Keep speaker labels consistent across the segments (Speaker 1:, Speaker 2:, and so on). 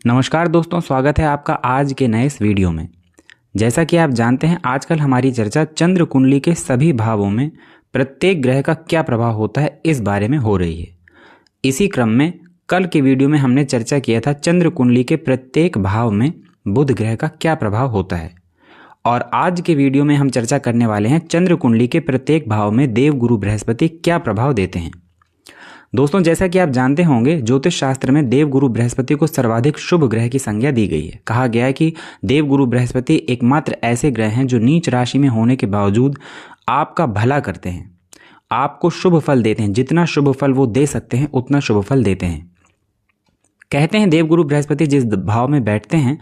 Speaker 1: नमस्कार दोस्तों, स्वागत है आपका आज के नए इस वीडियो में। जैसा कि आप जानते हैं, आजकल हमारी चर्चा चंद्र कुंडली के सभी भावों में प्रत्येक ग्रह का क्या प्रभाव होता है इस बारे में हो रही है। इसी क्रम में कल के वीडियो में हमने चर्चा किया था चंद्र कुंडली के प्रत्येक भाव में बुध ग्रह का क्या प्रभाव होता है, और आज के वीडियो में हम चर्चा करने वाले हैं चंद्र कुंडली के प्रत्येक भाव में देवगुरु बृहस्पति क्या प्रभाव देते हैं। दोस्तों, जैसा कि आप जानते होंगे, ज्योतिष शास्त्र में देवगुरु बृहस्पति को सर्वाधिक शुभ ग्रह की संज्ञा दी गई है। कहा गया है कि देवगुरु बृहस्पति एकमात्र ऐसे ग्रह हैं जो नीच राशि में होने के बावजूद आपका भला करते हैं, आपको शुभ फल देते हैं। जितना शुभ फल वो दे सकते हैं उतना शुभ फल देते हैं। कहते हैं देवगुरु बृहस्पति जिस भाव में बैठते हैं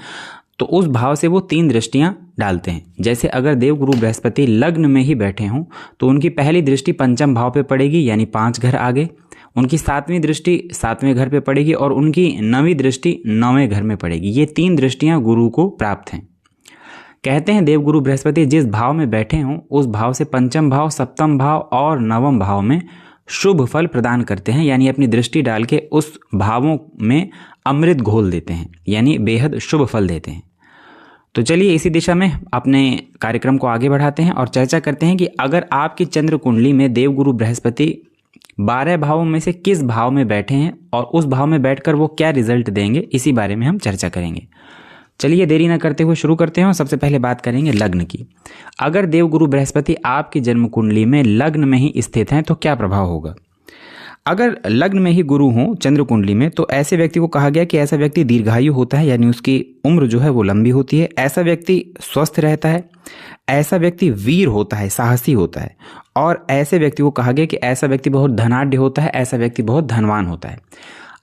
Speaker 1: तो उस भाव से वो 3 दृष्टियां डालते हैं। जैसे अगर देवगुरु बृहस्पति लग्न में ही बैठे हों तो उनकी पहली दृष्टि पंचम भाव पे पड़ेगी, यानी 5 घर आगे। उनकी 7वीं दृष्टि 7वें घर पे पड़ेगी और उनकी 9वीं दृष्टि 9वें घर में पड़ेगी। ये 3 दृष्टियां गुरु को प्राप्त हैं। कहते हैं देवगुरु बृहस्पति जिस भाव में बैठे हों उस भाव से पंचम भाव, सप्तम भाव और 9वें भाव में शुभ फल प्रदान करते हैं, यानी अपनी दृष्टि डाल के उस भावों में अमृत घोल देते हैं, यानी बेहद शुभ फल देते हैं। तो चलिए इसी दिशा में अपने कार्यक्रम को आगे बढ़ाते हैं और चर्चा करते हैं कि अगर आपकी चंद्र कुंडली में देवगुरु बृहस्पति 12 भावों में से किस भाव में बैठे हैं और उस भाव में बैठकर वो क्या रिजल्ट देंगे, इसी बारे में हम चर्चा करेंगे। चलिए देरी न करते हुए शुरू करते हैं और सबसे पहले बात करेंगे लग्न की। अगर देवगुरु बृहस्पति आपकी जन्म कुंडली में लग्न में ही स्थित हैं तो क्या प्रभाव होगा। अगर लग्न में ही गुरु हो चंद्र कुंडली में तो ऐसे व्यक्ति को कहा गया कि ऐसा व्यक्ति दीर्घायु होता है, यानी उसकी उम्र जो है वो लंबी होती है। ऐसा व्यक्ति स्वस्थ रहता है, ऐसा व्यक्ति वीर होता है, साहसी होता है, और ऐसे व्यक्ति को कहा गया कि ऐसा व्यक्ति बहुत धनाढ्य होता है, ऐसा व्यक्ति बहुत धनवान होता है।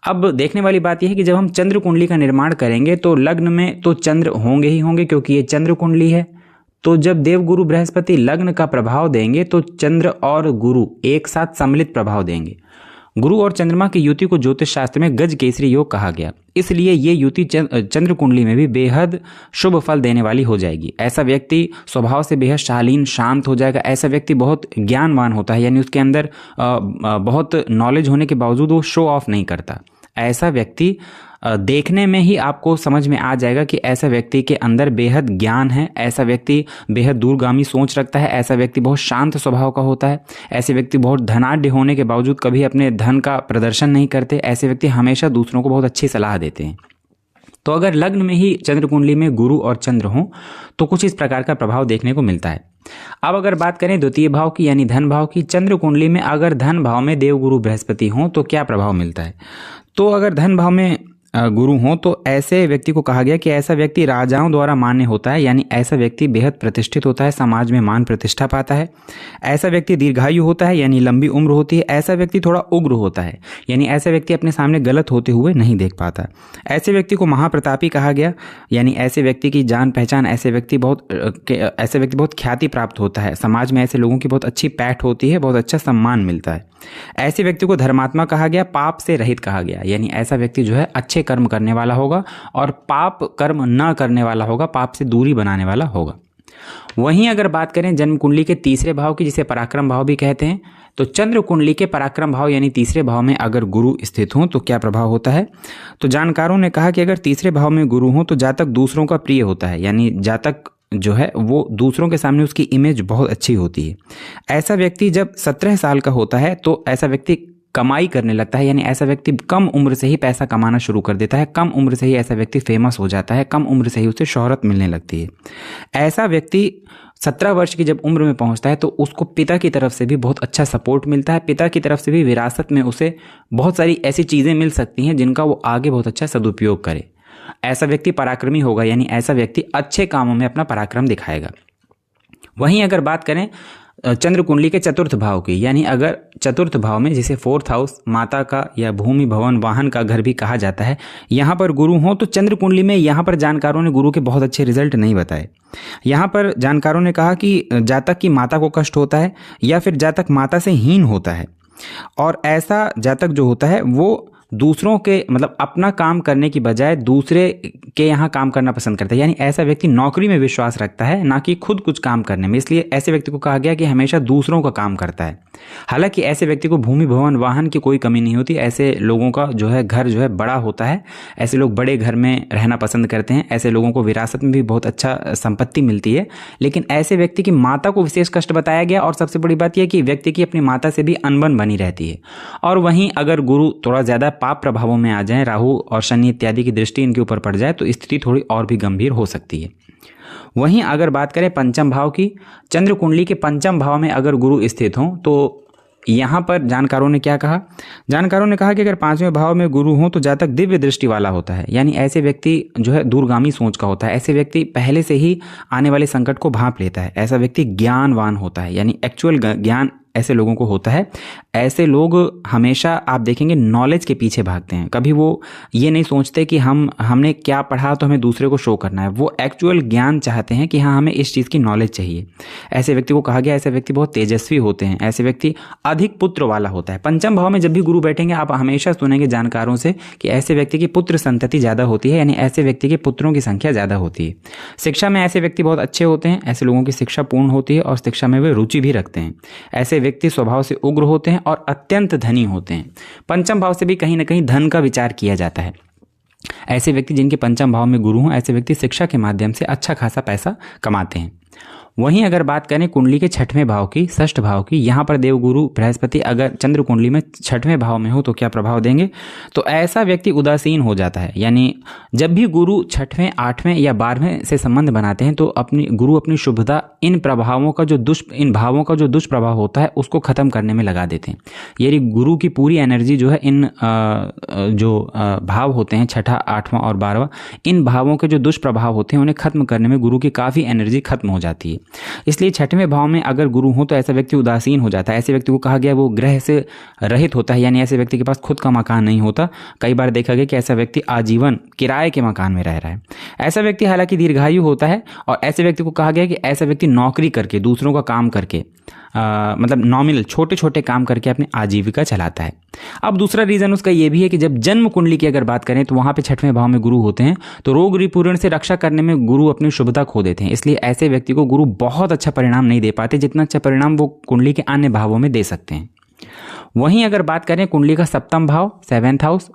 Speaker 1: अब देखने वाली बात यह है कि जब हम चंद्र कुंडली का निर्माण करेंगे तो लग्न में तो चंद्र होंगे ही होंगे, क्योंकि ये चंद्र कुंडली है। तो जब देवगुरु बृहस्पति लग्न का प्रभाव देंगे तो चंद्र और गुरु एक साथ सम्मिलित प्रभाव देंगे। गुरु और चंद्रमा की युति को ज्योतिष शास्त्र में गज केसरी योग कहा गया, इसलिए ये युति चंद्र कुंडली में भी बेहद शुभ फल देने वाली हो जाएगी। ऐसा व्यक्ति स्वभाव से बेहद शालीन शांत हो जाएगा। ऐसा व्यक्ति बहुत ज्ञानवान होता है, यानी उसके अंदर बहुत नॉलेज होने के बावजूद वो शो ऑफ नहीं करता। ऐसा व्यक्ति देखने में ही आपको समझ में आ जाएगा कि ऐसा व्यक्ति के अंदर बेहद ज्ञान है, ऐसा व्यक्ति बेहद दूरगामी सोच रखता है, ऐसा व्यक्ति बहुत शांत स्वभाव का होता है, ऐसे व्यक्ति बहुत धनाढ्य होने के बावजूद कभी अपने धन का प्रदर्शन नहीं करते, ऐसे व्यक्ति हमेशा दूसरों को बहुत अच्छी सलाह देते हैं। तो अगर लग्न में ही चंद्र कुंडली में गुरु और चंद्र हों तो कुछ इस प्रकार का प्रभाव देखने को मिलता है। अब अगर बात करें द्वितीय भाव की, यानी धन भाव की, चंद्र कुंडली में अगर धन भाव में देवगुरु बृहस्पति हों तो क्या प्रभाव मिलता है। तो अगर धन भाव में गुरु हों तो ऐसे व्यक्ति को कहा गया कि ऐसा व्यक्ति राजाओं द्वारा मान्य होता है, यानी ऐसा व्यक्ति बेहद प्रतिष्ठित होता है, समाज में मान प्रतिष्ठा पाता है। ऐसा व्यक्ति दीर्घायु होता है, यानी लंबी उम्र होती है। ऐसा व्यक्ति थोड़ा उग्र होता है, यानी ऐसा व्यक्ति अपने सामने गलत होते हुए नहीं देख पाता। ऐसे व्यक्ति को महाप्रतापी कहा गया, यानी ऐसे व्यक्ति की जान पहचान, ऐसे व्यक्ति बहुत ख्याति प्राप्त होता है। समाज में ऐसे लोगों की बहुत अच्छी पैठ होती है, बहुत अच्छा सम्मान मिलता है। ऐसे व्यक्ति को धर्मात्मा कहा गया, पाप से रहित कहा गया, यानी ऐसा व्यक्ति जो है अच्छे कर्म करने वाला होगा और पाप कर्म न करने वाला होगा, पाप से दूरी बनाने वाला होगा। वहीं अगर बात करें जन्म कुंडली के तीसरे भाव की, जिसे पराक्रम भाव भी कहते हैं, तो चंद्र कुंडली के पराक्रम भाव यानी तीसरे भाव में अगर गुरु स्थित हों तो क्या प्रभाव होता है। तो जानकारों ने कहा कि अगर तीसरे भाव में गुरु हों तो जातक दूसरों का प्रिय होता है, यानी जातक जो है वो दूसरों के सामने उसकी इमेज बहुत अच्छी होती है। ऐसा व्यक्ति जब 17 साल का होता है तो ऐसा व्यक्ति कमाई करने लगता है, यानी ऐसा व्यक्ति कम उम्र से ही पैसा कमाना शुरू कर देता है, कम उम्र से ही ऐसा व्यक्ति फेमस हो जाता है, कम उम्र से ही उसे शोहरत मिलने लगती है। ऐसा व्यक्ति 17 वर्ष की जब उम्र में पहुंचता है तो उसको पिता की तरफ से भी बहुत अच्छा सपोर्ट मिलता है। पिता की तरफ से भी विरासत में उसे बहुत सारी ऐसी चीज़ें मिल सकती हैं जिनका वो आगे बहुत अच्छा सदुपयोग करे। ऐसा व्यक्ति पराक्रमी होगा, यानी ऐसा व्यक्ति अच्छे कामों में अपना पराक्रम दिखाएगा। वहीं अगर बात करें चंद्र कुंडली के चतुर्थ भाव की, यानी अगर चतुर्थ भाव में, जिसे 4th हाउस माता का या भूमि भवन वाहन का घर भी कहा जाता है, यहाँ पर गुरु हो तो चंद्र कुंडली में यहाँ पर जानकारों ने गुरु के बहुत अच्छे रिजल्ट नहीं बताए। यहाँ पर जानकारों ने कहा कि जातक की माता को कष्ट होता है या फिर जातक माता से हीन होता है, और ऐसा जातक जो होता है वो दूसरों के मतलब अपना काम करने की बजाय दूसरे के यहाँ काम करना पसंद करता है, यानी ऐसा व्यक्ति नौकरी में विश्वास रखता है ना कि खुद कुछ काम करने में। इसलिए ऐसे व्यक्ति को कहा गया कि हमेशा दूसरों का काम करता है। हालांकि ऐसे व्यक्ति को भूमि भवन वाहन की कोई कमी नहीं होती। ऐसे लोगों का जो है घर जो है बड़ा होता है। ऐसे लोग बड़े घर में रहना पसंद करते हैं। ऐसे लोगों को विरासत में भी बहुत अच्छा संपत्ति मिलती है। लेकिन ऐसे व्यक्ति की माता को विशेष कष्ट बताया गया, और सबसे बड़ी बात यह कि व्यक्ति की अपनी माता से भी अनबन बनी रहती है। और वहीं अगर गुरु थोड़ा ज्यादा पाप प्रभावों में आ जाए, राहु और शनि इत्यादि की दृष्टि इनके ऊपर पड़ जाए, तो स्थिति थोड़ी और भी गंभीर हो सकती है। वहीं अगर बात करें पंचम भाव की, चंद्र कुंडली के पंचम भाव में अगर गुरु स्थित हों तो यहाँ पर जानकारों ने क्या कहा? जानकारों ने कहा कि अगर पांचवें भाव में गुरु हो तो जातक दिव्य दृष्टि वाला होता है, यानी ऐसे व्यक्ति जो है दूरगामी सोच का होता है। ऐसे व्यक्ति पहले से ही आने वाले संकट को भांप लेता है। ऐसा व्यक्ति ज्ञानवान होता है, यानी एक्चुअल ज्ञान ऐसे लोगों को होता है। ऐसे लोग हमेशा आप देखेंगे नॉलेज के पीछे भागते हैं। कभी वो ये नहीं सोचते कि हमने क्या पढ़ा तो हमें दूसरे को शो करना है। वो एक्चुअल ज्ञान चाहते हैं कि हाँ, हमें इस चीज़ की नॉलेज चाहिए। ऐसे व्यक्ति को कहा गया ऐसे व्यक्ति बहुत तेजस्वी होते हैं। ऐसे व्यक्ति अधिक पुत्र वाला होता है। पंचम भाव में जब भी गुरु बैठेंगे आप हमेशा सुनेंगे जानकारों से कि ऐसे व्यक्ति की पुत्र संतति ज़्यादा होती है, यानी ऐसे व्यक्ति के पुत्रों की संख्या ज़्यादा होती है। शिक्षा में ऐसे व्यक्ति बहुत अच्छे होते हैं। ऐसे लोगों की शिक्षा पूर्ण होती है और शिक्षा में वे रुचि भी रखते हैं। ऐसे व्यक्ति स्वभाव से उग्र होते हैं और अत्यंत धनी होते हैं। पंचम भाव से भी कहीं ना कहीं धन का विचार किया जाता है। ऐसे व्यक्ति जिनके पंचम भाव में गुरु हों, ऐसे व्यक्ति शिक्षा के माध्यम से अच्छा खासा पैसा कमाते हैं। वहीं अगर बात करें कुंडली के छठवें भाव की, षष्ठ भाव की, यहाँ पर देवगुरु बृहस्पति अगर चंद्र कुंडली में छठवें भाव में हो तो क्या प्रभाव देंगे? तो ऐसा व्यक्ति उदासीन हो जाता है। यानी जब भी गुरु छठवें, आठवें या 12वें से संबंध बनाते हैं तो गुरु अपनी शुभता इन भावों का जो दुष्प्रभाव होता है उसको खत्म करने में लगा देते हैं। यानी गुरु की पूरी एनर्जी जो है इन भाव होते हैं, छठा, आठवां और 12वां, इन भावों के जो दुष्प्रभाव होते हैं उन्हें खत्म करने में गुरु की काफ़ी एनर्जी खत्म हो जाती है। इसलिए छठवें भाव में अगर गुरु हो तो ऐसा व्यक्ति उदासीन हो जाता है। ऐसे व्यक्ति को कहा गया वो ग्रह से रहित होता है, यानी ऐसे व्यक्ति के पास खुद का मकान नहीं होता। कई बार देखा गया कि ऐसा व्यक्ति आजीवन किराए के मकान में रह रहा है। ऐसा व्यक्ति हालांकि दीर्घायु होता है, और ऐसे व्यक्ति को कहा गया कि ऐसा व्यक्ति नौकरी करके, दूसरों का काम करके, मतलब नॉमिनल छोटे छोटे काम करके अपनी आजीविका चलाता है। अब दूसरा रीजन उसका ये भी है कि जब जन्म कुंडली की अगर बात करें तो वहां पे छठवें भाव में गुरु होते हैं तो रोग रिपूरण से रक्षा करने में गुरु अपनी शुभता खो देते हैं। इसलिए ऐसे व्यक्ति को गुरु बहुत अच्छा परिणाम नहीं दे पाते, जितना अच्छा परिणाम वो कुंडली के अन्य भावों में दे सकते हैं। वहीं अगर बात करें कुंडली का सप्तम भाव, 7th हाउस,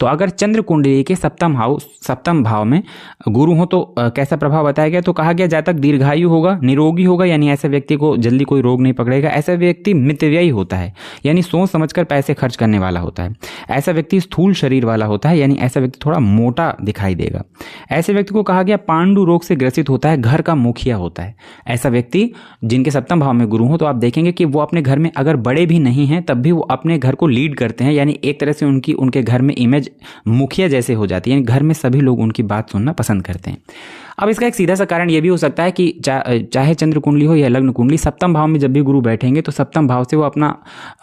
Speaker 1: तो अगर चंद्र कुंडली के सप्तम भाव में गुरु हो तो कैसा प्रभाव बताया गया? तो कहा गया जातक दीर्घायु होगा, निरोगी होगा, यानी ऐसे व्यक्ति को जल्दी कोई रोग नहीं पकड़ेगा। ऐसा व्यक्ति मितव्ययी होता है, यानी सोच समझकर पैसे खर्च करने वाला होता है। ऐसा व्यक्ति स्थूल शरीर वाला होता है, यानी ऐसा व्यक्ति थोड़ा मोटा दिखाई देगा। ऐसे व्यक्ति को कहा गया पांडु रोग से ग्रसित होता है, घर का मुखिया होता है। ऐसा व्यक्ति जिनके सप्तम भाव में गुरु हो तो आप देखेंगे कि वो अपने घर में अगर बड़े भी नहीं हैं तब भी वो अपने घर को लीड करते हैं, यानी एक तरह से उनके घर में इमेज मुखिया जैसे हो जाती है, यानी घर में सभी लोग उनकी बात सुनना पसंद करते हैं। अब इसका एक सीधा सा कारण यह भी हो सकता है कि चाहे चंद्र कुंडली हो या लग्न कुंडली, सप्तम भाव में जब भी गुरु बैठेंगे तो सप्तम भाव से वो अपना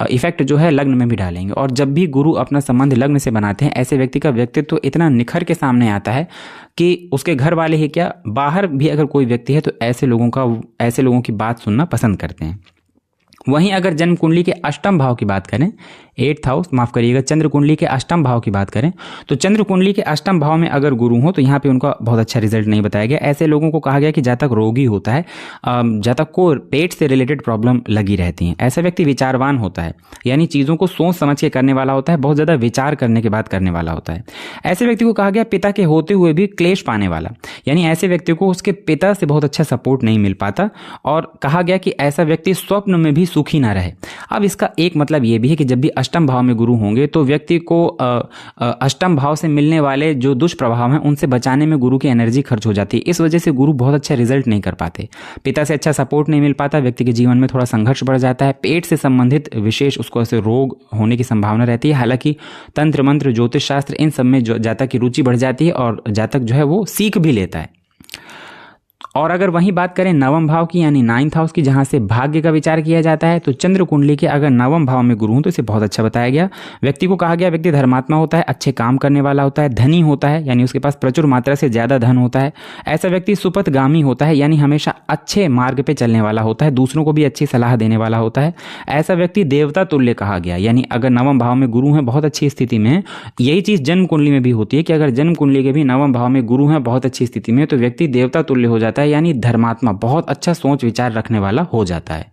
Speaker 1: इफेक्ट जो है लग्न में भी डालेंगे। और जब भी गुरु अपना संबंध लग्न से बनाते हैं, ऐसे व्यक्ति का व्यक्तित्व तो इतना निखर के सामने आता है कि उसके घर वाले ही क्या, बाहर भी अगर कोई व्यक्ति है तो ऐसे लोगों की बात सुनना पसंद करते हैं। वहीं अगर जन्म कुंडली के अष्टम भाव की बात करें, 8th हाउस, माफ करिएगा, चंद्र कुंडली के अष्टम भाव की बात करें तो चंद्र कुंडली के अष्टम भाव में अगर गुरु हो तो यहाँ पे उनका बहुत अच्छा रिजल्ट नहीं बताया गया। ऐसे लोगों को कहा गया कि जातक रोगी होता है, जातक को पेट से रिलेटेड प्रॉब्लम लगी रहती हैं। ऐसा व्यक्ति विचारवान होता है, यानी चीज़ों को सोच समझ के करने वाला होता है, बहुत ज़्यादा विचार करने के बाद करने वाला होता है। ऐसे व्यक्ति को कहा गया पिता के होते हुए भी क्लेश पाने वाला, यानी ऐसे व्यक्ति को उसके पिता से बहुत अच्छा सपोर्ट नहीं मिल पाता। और कहा गया कि ऐसा व्यक्ति स्वप्न में भी सुखी ना रहे। अब इसका एक मतलब यह भी है कि जब भी अष्टम भाव में गुरु होंगे तो व्यक्ति को अष्टम भाव से मिलने वाले जो दुष्प्रभाव हैं उनसे बचाने में गुरु की एनर्जी खर्च हो जाती है। इस वजह से गुरु बहुत अच्छा रिजल्ट नहीं कर पाते, पिता से अच्छा सपोर्ट नहीं मिल पाता, व्यक्ति के जीवन में थोड़ा संघर्ष बढ़ जाता है, पेट से संबंधित विशेष उसको ऐसे रोग होने की संभावना रहती है। हालांकि तंत्र मंत्र, ज्योतिष शास्त्र, इन सब में जातक की रुचि बढ़ जाती है और जातक जो है वो सीख भी लेता है। और अगर वहीं बात करें नवम भाव की यानी 9th हाउस की, जहां से भाग्य का विचार किया जाता है, तो चंद्र कुंडली के अगर नवम भाव में गुरु हो तो इसे बहुत अच्छा बताया गया। व्यक्ति को कहा गया व्यक्ति धर्मात्मा होता है, अच्छे काम करने वाला होता है, धनी होता है यानी उसके पास प्रचुर मात्रा से ज्यादा धन होता है। ऐसा व्यक्ति सुपथगामी होता है यानी हमेशा अच्छे मार्ग पे चलने वाला होता है, दूसरों को भी अच्छी सलाह देने वाला होता है। ऐसा व्यक्ति देवता तुल्य कहा गया, यानी अगर नवम भाव में गुरु है बहुत अच्छी स्थिति में, यही चीज जन्म कुंडली में भी होती है कि अगर जन्म कुंडली के भी नवम भाव में गुरु है बहुत अच्छी स्थिति में, तो व्यक्ति देवता तुल्य हो जाता है यानी धर्मात्मा, बहुत अच्छा सोच विचार रखने वाला हो जाता है।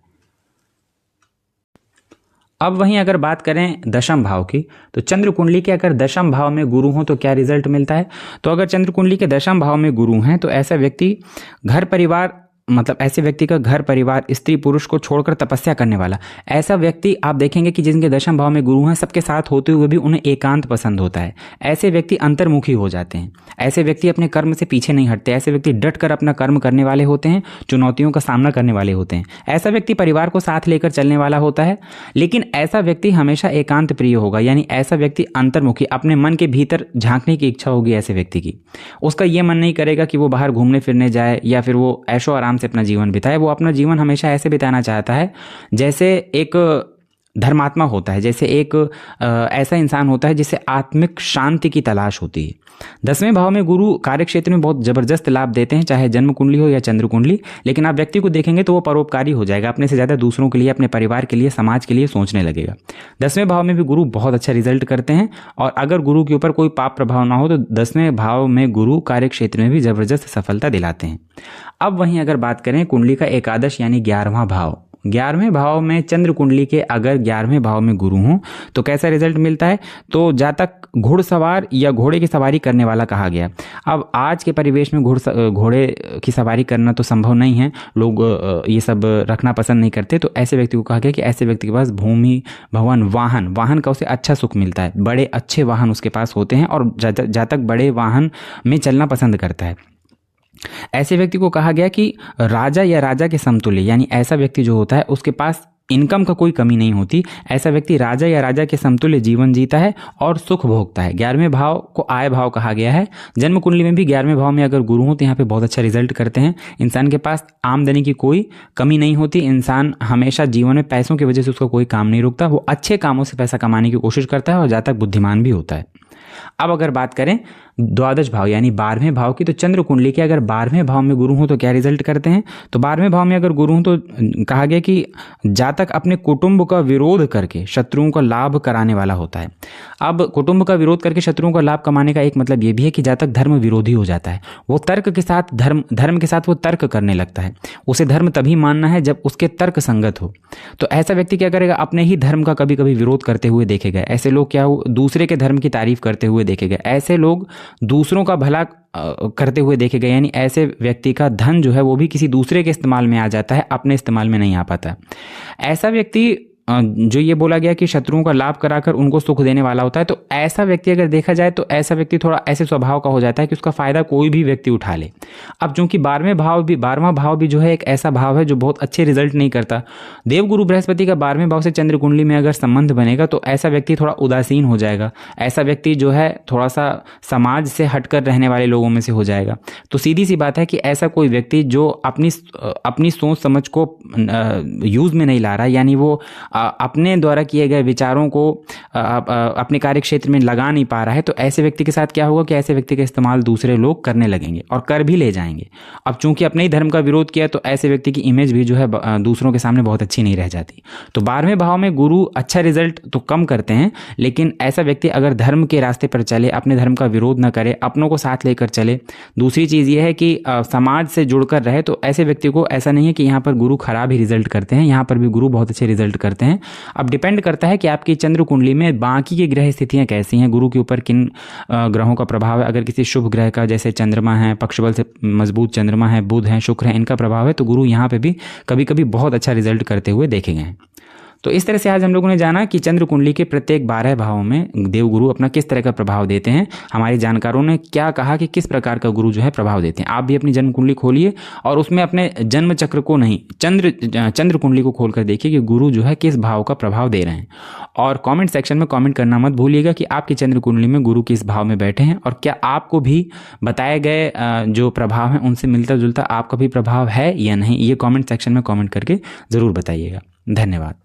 Speaker 1: अब वहीं अगर बात करें दशम भाव की, तो चंद्र कुंडली के अगर दशम भाव में गुरु हो तो क्या रिजल्ट मिलता है। तो अगर चंद्र कुंडली के दशम भाव में गुरु हैं तो ऐसा व्यक्ति घर परिवार, मतलब ऐसे व्यक्ति का घर परिवार स्त्री पुरुष को छोड़कर तपस्या करने वाला, ऐसा व्यक्ति आप देखेंगे कि जिनके दशम भाव में गुरु हैं सबके साथ होते हुए भी उन्हें एकांत पसंद होता है। ऐसे व्यक्ति अंतर्मुखी हो जाते हैं, ऐसे व्यक्ति अपने कर्म से पीछे नहीं हटते, ऐसे व्यक्ति डट कर अपना कर्म करने वाले होते हैं, चुनौतियों का सामना करने वाले होते हैं। ऐसा व्यक्ति परिवार को साथ लेकर चलने वाला होता है, लेकिन ऐसा व्यक्ति हमेशा एकांत प्रिय होगा, यानी ऐसा व्यक्ति अंतर्मुखी, अपने मन के भीतर झांकने की इच्छा होगी ऐसे व्यक्ति की। उसका यह मन नहीं करेगा कि वो बाहर घूमने फिरने जाए या फिर वो ऐशो आराम से अपना जीवन बिताए। वो अपना जीवन हमेशा ऐसे बिताना चाहता है जैसे एक धर्मात्मा होता है, जैसे एक ऐसा इंसान होता है जिसे आत्मिक शांति की तलाश होती है। 10वें भाव में गुरु कार्य क्षेत्र में बहुत जबरदस्त लाभ देते हैं, चाहे जन्म कुंडली हो या चंद्र कुंडली, लेकिन आप व्यक्ति को देखेंगे तो वो परोपकारी हो जाएगा, अपने से ज्यादा दूसरों के लिए, अपने परिवार के लिए, समाज के लिए सोचने लगेगा। 10वें भाव में भी गुरु बहुत अच्छा रिजल्ट करते हैं, और अगर गुरु के ऊपर कोई पाप प्रभाव ना हो तो 10वें भाव में गुरु कार्य क्षेत्र में भी जबरदस्त सफलता दिलाते हैं। अब वहीं अगर बात करें कुंडली का एकादश यानी 11वां भाव, 11वें भाव में चंद्र कुंडली के अगर 11वें भाव में गुरु हों तो कैसा रिजल्ट मिलता है। तो जातक घुड़सवार या घोड़े की सवारी करने वाला कहा गया। अब आज के परिवेश में घोड़े की सवारी करना तो संभव नहीं है, लोग ये सब रखना पसंद नहीं करते, तो ऐसे व्यक्ति को कहा गया कि ऐसे व्यक्ति के पास भूमि, भवन, वाहन का उसे अच्छा सुख मिलता है, बड़े अच्छे वाहन उसके पास होते हैं और जातक बड़े वाहन में चलना पसंद करता है। ऐसे व्यक्ति को कहा गया कि राजा या राजा के समतुल्य, यानी ऐसा व्यक्ति जो होता है उसके पास इनकम का कोई कमी नहीं होती, ऐसा व्यक्ति राजा या राजा के समतुल्य जीवन जीता है और सुख भोगता है। 11वें भाव को आय भाव कहा गया है। जन्म कुंडली में भी 11वें भाव में अगर गुरु हो तो यहाँ पे बहुत अच्छा रिजल्ट करते हैं। इंसान के पास आमदनी की कोई कमी नहीं होती, इंसान हमेशा जीवन में पैसों की वजह से उसका कोई काम नहीं रुकता, वो अच्छे कामों से पैसा कमाने की कोशिश करता है और जातक बुद्धिमान भी होता है। अब अगर बात करें द्वादश भाव यानी 12वें भाव की, तो चंद्र कुंडली के अगर 12वें भाव में गुरु हो तो क्या रिजल्ट करते हैं। तो 12वें भाव में अगर गुरु हो तो कहा गया कि जातक अपने कुटुंब का विरोध करके शत्रुओं का लाभ कराने वाला होता है। अब कुटुंब का विरोध करके शत्रुओं का लाभ कमाने का एक मतलब यह भी है कि जातक धर्म विरोधी हो जाता है, वो तर्क के साथ धर्म के साथ वो तर्क करने लगता है। उसे धर्म तभी मानना है जब उसके तर्क संगत हो। तो ऐसा व्यक्ति क्या करेगा, अपने ही धर्म का कभी कभी विरोध करते हुए देखे गए। ऐसे लोग क्या हो, दूसरे के धर्म की तारीफ करते हुए देखे गए। ऐसे लोग दूसरों का भला करते हुए देखे गए, यानी ऐसे व्यक्ति का धन जो है वो भी किसी दूसरे के इस्तेमाल में आ जाता है, अपने इस्तेमाल में नहीं आ पाता। ऐसा व्यक्ति जो ये बोला गया कि शत्रुओं का लाभ कराकर उनको सुख देने वाला होता है, तो ऐसा व्यक्ति अगर देखा जाए तो ऐसा व्यक्ति थोड़ा ऐसे स्वभाव का हो जाता है कि उसका फायदा कोई भी व्यक्ति उठा ले। अब चूंकि 12वां भाव भी जो है एक ऐसा भाव है जो बहुत अच्छे रिजल्ट नहीं करता। देवगुरु बृहस्पति का 12वें भाव से चंद्र कुंडली में अगर संबंध बनेगा तो ऐसा व्यक्ति थोड़ा उदासीन हो जाएगा, ऐसा व्यक्ति जो है थोड़ा सा समाज से हटकर रहने वाले लोगों में से हो जाएगा। तो सीधी सी बात है कि ऐसा कोई व्यक्ति जो अपनी सोच समझ को यूज में नहीं ला रहा, यानी वो अपने द्वारा किए गए विचारों को अपने कार्य क्षेत्र में लगा नहीं पा रहा है, तो ऐसे व्यक्ति के साथ क्या होगा कि ऐसे व्यक्ति का इस्तेमाल दूसरे लोग करने लगेंगे और कर भी ले जाएंगे। अब चूंकि अपने ही धर्म का विरोध किया तो ऐसे व्यक्ति की इमेज भी जो है दूसरों के सामने बहुत अच्छी नहीं रह जाती। तो 12वें भाव में गुरु अच्छा रिजल्ट तो कम करते हैं, लेकिन ऐसा व्यक्ति अगर धर्म के रास्ते पर चले, अपने धर्म का विरोध न करे, अपनों को साथ लेकर चले, दूसरी चीज ये है कि समाज से जुड़कर रहे, तो ऐसे व्यक्ति को ऐसा नहीं है कि यहाँ पर गुरु खराब ही रिजल्ट करते हैं, यहाँ पर भी गुरु बहुत अच्छे रिजल्ट करते हैं। अब डिपेंड करता है कि आपकी चंद्र कुंडली में बाकी की ग्रह स्थितियां कैसी हैं, गुरु के ऊपर किन ग्रहों का प्रभाव है। अगर किसी शुभ ग्रह का, जैसे चंद्रमा है, पक्षबल से मजबूत चंद्रमा है, बुध है, शुक्र है, इनका प्रभाव है, तो गुरु यहाँ पे भी कभी कभी बहुत अच्छा रिजल्ट करते हुए देखे गए हैं। तो इस तरह से आज हम लोगों ने जाना कि चंद्र कुंडली के प्रत्येक 12 भावों में देवगुरु अपना किस तरह का प्रभाव देते हैं। हमारे जानकारों ने क्या कहा कि किस प्रकार का गुरु जो है प्रभाव देते हैं। आप भी अपनी जन्म कुंडली खोलिए और उसमें अपने जन्म चक्र को नहीं, चंद्र कुंडली को खोलकर देखिए कि गुरु जो है किस भाव का प्रभाव दे रहे हैं। और कमेंट सेक्शन में कमेंट करना मत भूलिएगा कि आपकी चंद्र कुंडली में गुरु किस भाव में बैठे हैं और क्या आपको भी बताए गए जो प्रभाव हैं उनसे मिलता जुलता आपका भी प्रभाव है या नहीं। ये कमेंट सेक्शन में कमेंट करके ज़रूर बताइएगा। धन्यवाद।